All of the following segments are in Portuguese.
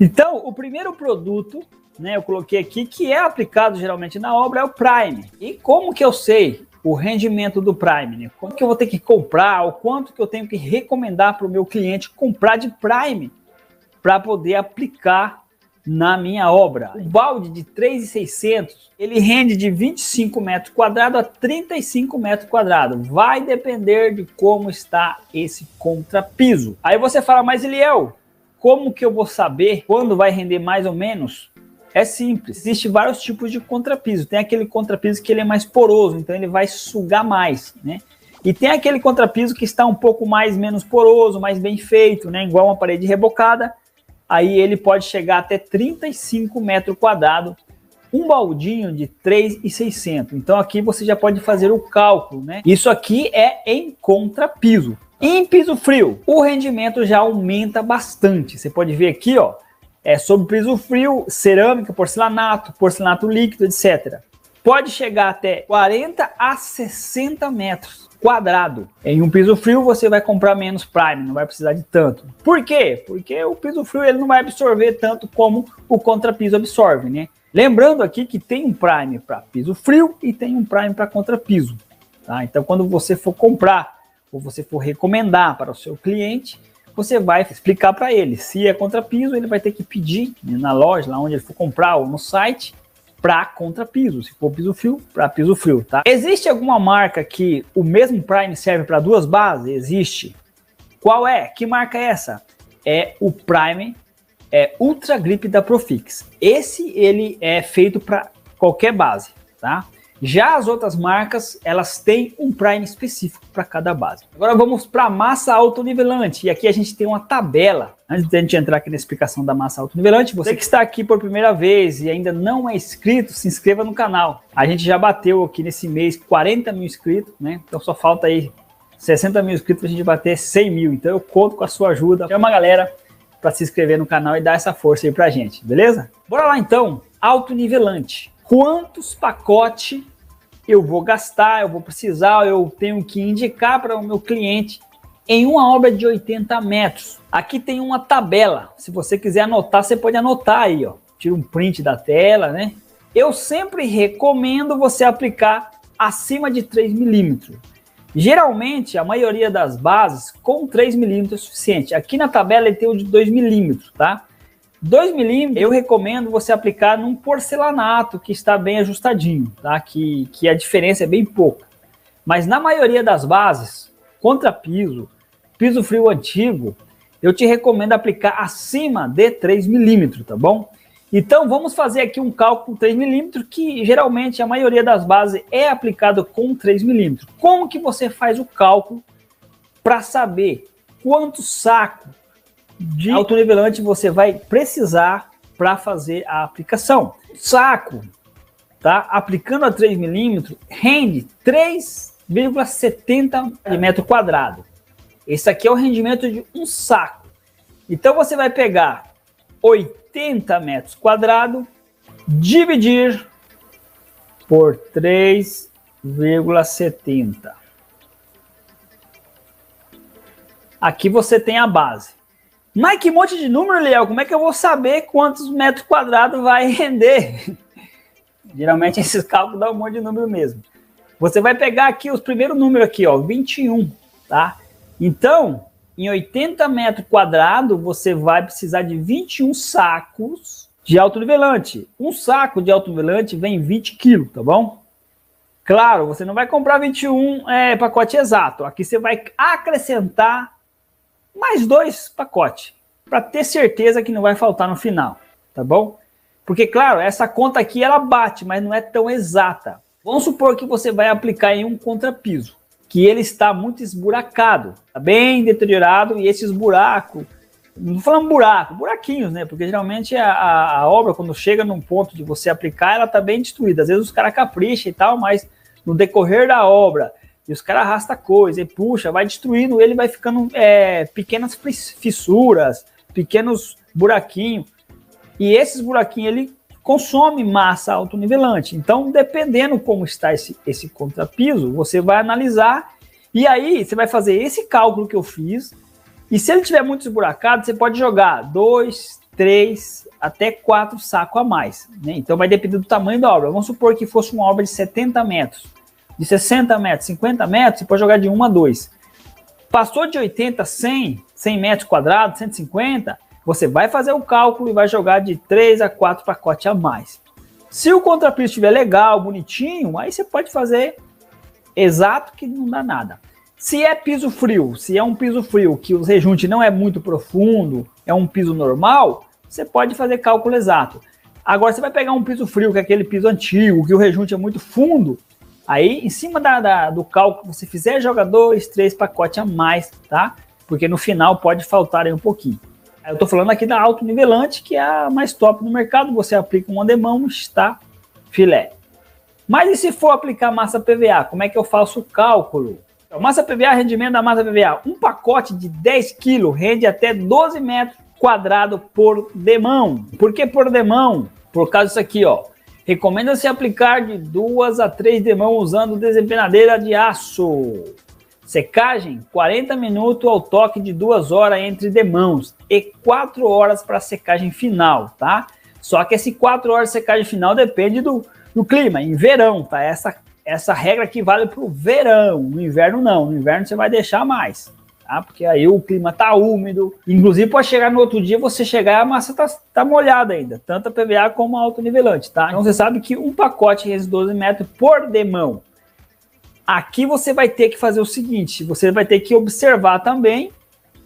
Então, o primeiro produto, né, eu coloquei aqui, que é aplicado geralmente na obra, é o Prime. E como que eu sei o rendimento do Prime? Né? Quanto que eu vou ter que comprar, ou quanto que eu tenho que recomendar para o meu cliente comprar de Prime para poder aplicar na minha obra? O balde de 3.600, ele rende de 25 metros quadrados a 35 metros quadrados. Vai depender de como está esse contrapiso. Aí você fala, mas Eliel, como que eu vou saber quando vai render mais ou menos? É simples, existem vários tipos de contrapiso. Tem aquele contrapiso que ele é mais poroso, então ele vai sugar mais, né? E tem aquele contrapiso que está um pouco menos poroso, mais bem feito, né? Igual uma parede rebocada. Aí ele pode chegar até 35 metros quadrados, um baldinho de 3.600. Então aqui você já pode fazer o cálculo, né? Isso aqui é em contrapiso. Em piso frio, o rendimento já aumenta bastante. Você pode ver aqui, ó, sobre piso frio, cerâmica, porcelanato líquido, etc. Pode chegar até 40 a 60 metros quadrados. Em um piso frio você vai comprar menos Prime, não vai precisar de tanto. Por quê? Porque o piso frio ele não vai absorver tanto como o contrapiso absorve, né? Lembrando aqui que tem um Prime para piso frio e tem um Prime para contrapiso, tá? Então quando você for comprar ou você for recomendar para o seu cliente, você vai explicar para ele. Se é contrapiso, ele vai ter que pedir na loja, lá onde ele for comprar ou no site, para contrapiso. Se for piso frio, para piso frio, tá? Existe alguma marca que o mesmo Prime serve para duas bases? Existe. Qual é? Que marca é essa? É o Prime Ultra Grip da Profix. Esse ele é feito para qualquer base, tá? Já as outras marcas, elas têm um Prime específico para cada base. Agora vamos para a massa autonivelante. E aqui a gente tem uma tabela. Antes de a gente entrar aqui na explicação da massa autonivelante, você que está aqui por primeira vez e ainda não é inscrito, se inscreva no canal. A gente já bateu aqui nesse mês 40 mil inscritos, né? Então só falta aí 60 mil inscritos para a gente bater 100 mil. Então eu conto com a sua ajuda. Chama a galera para se inscrever no canal e dar essa força aí pra gente, beleza? Bora lá então, autonivelante. Quantos pacotes eu vou gastar, eu vou precisar, eu tenho que indicar para o meu cliente em uma obra de 80 metros. Aqui tem uma tabela, se você quiser anotar, você pode anotar aí, ó. Tira um print da tela, né? Eu sempre recomendo você aplicar acima de 3 milímetros. Geralmente, a maioria das bases com 3 milímetros é suficiente. Aqui na tabela ele tem o de 2 milímetros, tá? 2 milímetros eu recomendo você aplicar num porcelanato que está bem ajustadinho, tá? Que a diferença é bem pouca. Mas na maioria das bases, contrapiso, piso frio antigo, eu te recomendo aplicar acima de 3 milímetros, tá bom? Então vamos fazer aqui um cálculo com 3 milímetros, que geralmente a maioria das bases é aplicado com 3 milímetros. Como que você faz o cálculo para saber quanto saco de autonivelante você vai precisar para fazer a aplicação? O saco, tá? Aplicando a 3 milímetros, rende 3,70 metro quadrado. Esse aqui é o rendimento de um saco. Então você vai pegar 80 metros quadrados, dividir por 3,70. Aqui você tem a base. Mas que monte de número, Léo? Como é que eu vou saber quantos metros quadrados vai render? Geralmente esses cálculos dão um monte de número mesmo. Você vai pegar aqui os primeiros números aqui, ó, 21, tá? Então, em 80 metros quadrados, você vai precisar de 21 sacos de autonivelante. Um saco de autonivelante vem 20 quilos, tá bom? Claro, você não vai comprar 21 pacote exato. Aqui você vai acrescentar mais 2 pacotes, para ter certeza que não vai faltar no final, tá bom? Porque, claro, essa conta aqui ela bate, mas não é tão exata. Vamos supor que você vai aplicar em um contrapiso, que ele está muito esburacado, está bem deteriorado, e esses buracos, não falando buraquinhos, né? Porque geralmente a obra, quando chega num ponto de você aplicar, ela está bem destruída. Às vezes os caras capricham e tal, mas no decorrer da obra, e os caras arrastam coisa e puxa, vai destruindo ele, vai ficando pequenas fissuras, pequenos buraquinhos. E esses buraquinhos, ele consome massa autonivelante. Então, dependendo como está esse contrapiso, você vai analisar e aí você vai fazer esse cálculo que eu fiz. E se ele estiver muito esburacado, você pode jogar 2, 3 até 4 sacos a mais, né? Então vai depender do tamanho da obra. Vamos supor que fosse uma obra de 70 metros, de 60 metros, 50 metros, você pode jogar de 1 a 2. Passou de 80 a 100 metros quadrados, 150, você vai fazer o cálculo e vai jogar de 3 a 4 pacotes a mais. Se o contrapiso estiver legal, bonitinho, aí você pode fazer exato que não dá nada. Se é piso frio, se é um piso frio que o rejunte não é muito profundo, é um piso normal, você pode fazer cálculo exato. Agora você vai pegar um piso frio, que é aquele piso antigo, que o rejunte é muito fundo, aí em cima do cálculo que você fizer, joga 2, 3 pacotes a mais, tá? Porque no final pode faltar aí um pouquinho. Eu tô falando aqui da autonivelante, que é a mais top no mercado. Você aplica um demão, está filé. Mas e se for aplicar massa PVA? Como é que eu faço o cálculo? Então, massa PVA, rendimento da massa PVA. Um pacote de 10 kg rende até 12 metros quadrados por demão. Por que por demão? Por causa disso aqui, ó. Recomenda-se aplicar de 2 a 3 demão usando desempenadeira de aço. Secagem, 40 minutos ao toque de 2 horas entre demãos e 4 horas para secagem final, tá? Só que esse 4 horas de secagem final depende do clima, em verão, tá? Essa regra aqui vale para o verão, no inverno não, no inverno você vai deixar mais, tá? Porque aí o clima tá úmido, inclusive pode chegar no outro dia, você chegar e a massa tá molhada ainda, tanto a PVA como a autonivelante, tá? Então você sabe que um pacote rende 12 metros por demão. Aqui você vai ter que fazer o seguinte, você vai ter que observar também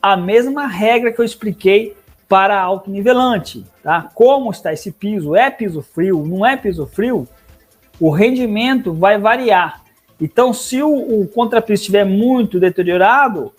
a mesma regra que eu expliquei para a autonivelante, tá? Como está esse piso, é piso frio, não é piso frio, o rendimento vai variar. Então, se o contrapiso estiver muito deteriorado,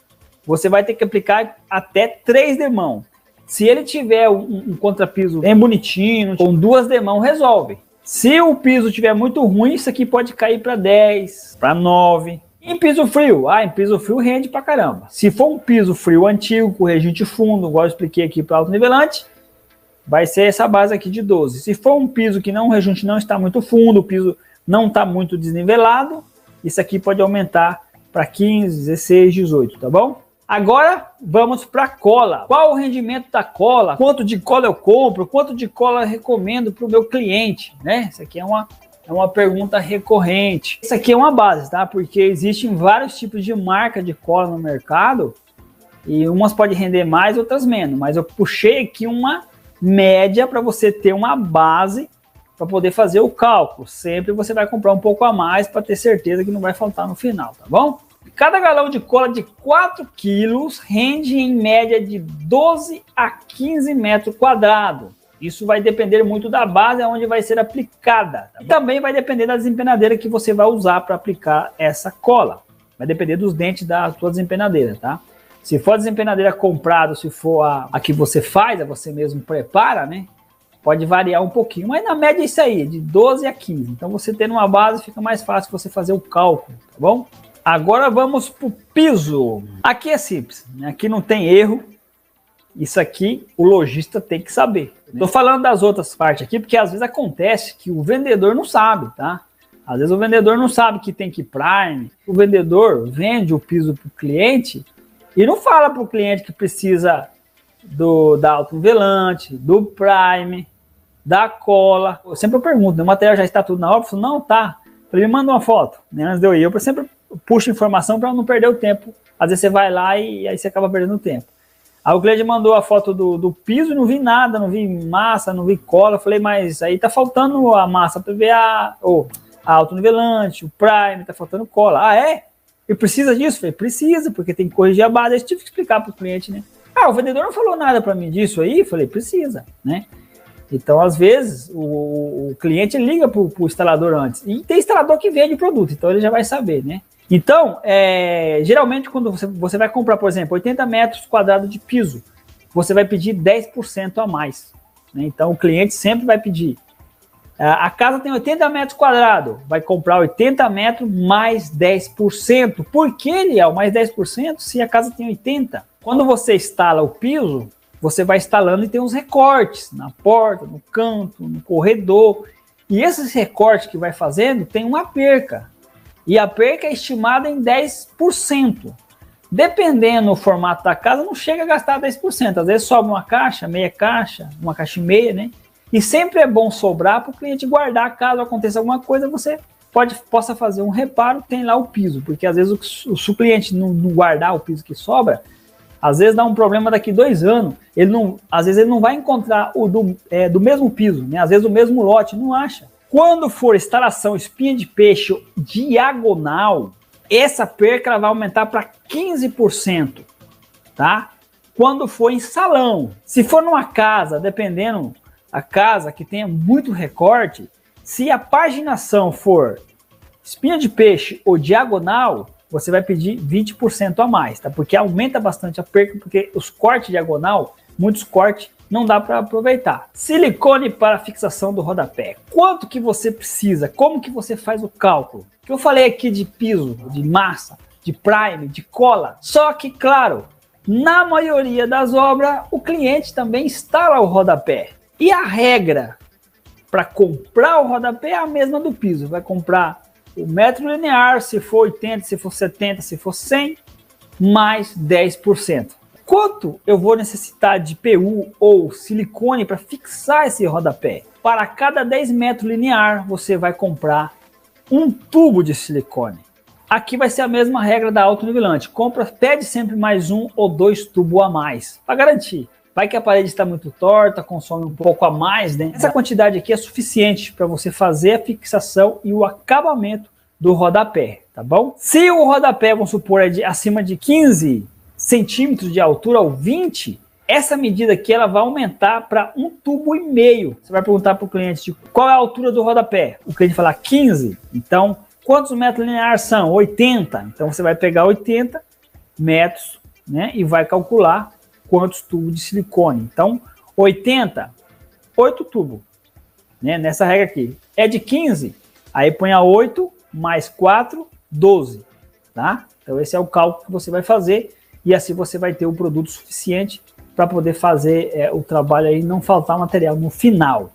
você vai ter que aplicar até 3 demão. Se ele tiver um contrapiso bem bonitinho, com 2 demão, resolve. Se o piso estiver muito ruim, isso aqui pode cair para 10, para 9. Em piso frio, em piso frio rende pra caramba. Se for um piso frio antigo, com rejunte fundo, igual eu expliquei aqui para autonivelante, vai ser essa base aqui de 12. Se for um piso que o rejunte não está muito fundo, o piso não está muito desnivelado, isso aqui pode aumentar para 15, 16, 18, tá bom? Agora vamos para a cola. Qual o rendimento da cola? Quanto de cola eu compro? Quanto de cola eu recomendo para o meu cliente? Né? Isso aqui é uma pergunta recorrente. Isso aqui é uma base, tá? Porque existem vários tipos de marca de cola no mercado e umas podem render mais, outras menos. Mas eu puxei aqui uma média para você ter uma base para poder fazer o cálculo. Sempre você vai comprar um pouco a mais para ter certeza que não vai faltar no final, tá bom? Cada galão de cola de 4 quilos rende em média de 12 a 15 metros quadrados. Isso vai depender muito da base onde vai ser aplicada. E também vai depender da desempenadeira que você vai usar para aplicar essa cola. Vai depender dos dentes da sua desempenadeira, tá? Se for a desempenadeira comprada, se for a que você faz, a você mesmo prepara, né? Pode variar um pouquinho, mas na média é isso aí, de 12 a 15. Então você tendo uma base fica mais fácil você fazer o cálculo, tá bom? Agora vamos para o piso. Aqui é simples, né? Aqui não tem erro. Isso aqui o lojista tem que saber. Estou falando das outras partes aqui porque às vezes acontece que o vendedor não sabe, tá? Às vezes o vendedor não sabe que tem que prime. O vendedor vende o piso para o cliente e não fala para o cliente que precisa da autonivelante, do prime, da cola. Eu sempre pergunto, né? O material já está tudo na obra? Eu falo, não, tá. Ele me manda uma foto, né? Antes de eu ir, eu sempre puxo informação para não perder o tempo. Às vezes você vai lá e aí você acaba perdendo o tempo. Aí o cliente mandou a foto do piso e não vi nada, não vi massa, não vi cola. Eu falei, mas aí tá faltando a massa PVA, ou a autonivelante, o prime, tá faltando cola. Ah, é? E precisa disso? Eu falei, precisa, porque tem que corrigir a base. Aí eu tive que explicar para o cliente, né? O vendedor não falou nada para mim disso aí. Eu falei, precisa, né? Então, às vezes, o cliente liga para o instalador antes. E tem instalador que vende o produto, então ele já vai saber, né? Então, geralmente, quando você vai comprar, por exemplo, 80 metros quadrados de piso, você vai pedir 10% a mais, né? Então, o cliente sempre vai pedir. A casa tem 80 metros quadrados, vai comprar 80 metros mais 10%. Por que, Liel, mais 10% se a casa tem 80? Quando você instala o piso, você vai instalando e tem uns recortes na porta, no canto, no corredor. E esses recortes que vai fazendo tem uma perca. E a perca é estimada em 10%. Dependendo do formato da casa, não chega a gastar 10%. Às vezes sobra uma caixa e meia, né? E sempre é bom sobrar para o cliente guardar, caso aconteça alguma coisa, você possa fazer um reparo, tem lá o piso, porque às vezes se o cliente não guardar o piso que sobra, às vezes dá um problema daqui 2 anos, às vezes ele não vai encontrar o do mesmo piso, né? Às vezes o mesmo lote, não acha. Quando for instalação espinha de peixe diagonal, essa perca ela vai aumentar para 15%, tá? Quando for em salão, se for numa casa, dependendo a casa que tenha muito recorte, se a paginação for espinha de peixe ou diagonal, você vai pedir 20% a mais, tá? Porque aumenta bastante a perca, porque os cortes diagonal, muitos cortes, não dá para aproveitar. Silicone para fixação do rodapé. Quanto que você precisa? Como que você faz o cálculo? Que eu falei aqui de piso, de massa, de prime, de cola. Só que, claro, na maioria das obras, o cliente também instala o rodapé. E a regra para comprar o rodapé é a mesma do piso. Vai comprar o metro linear, se for 80, se for 70, se for 100, mais 10%. Quanto eu vou necessitar de PU ou silicone para fixar esse rodapé? Para cada 10 metros linear, você vai comprar um tubo de silicone. Aqui vai ser a mesma regra da autonivelante. Pede sempre mais 1 ou 2 tubos a mais, para garantir. Vai que a parede está muito torta, consome um pouco a mais, né? Essa quantidade aqui é suficiente para você fazer a fixação e o acabamento do rodapé, tá bom? Se o rodapé, vamos supor, é acima de 15 centímetros de altura ou 20, essa medida aqui ela vai aumentar para 1,5 tubo. Você vai perguntar para o cliente qual é a altura do rodapé. O cliente falar 15, então quantos metros lineares são? 80. Então você vai pegar 80 metros, né, e vai calcular quantos tubos de silicone. Então 80, 8 tubos, né, nessa regra aqui. É de 15, aí põe a 8 mais 4, 12, tá? Então esse é o cálculo que você vai fazer. E assim você vai ter o produto suficiente para poder fazer o trabalho aí e não faltar material no final.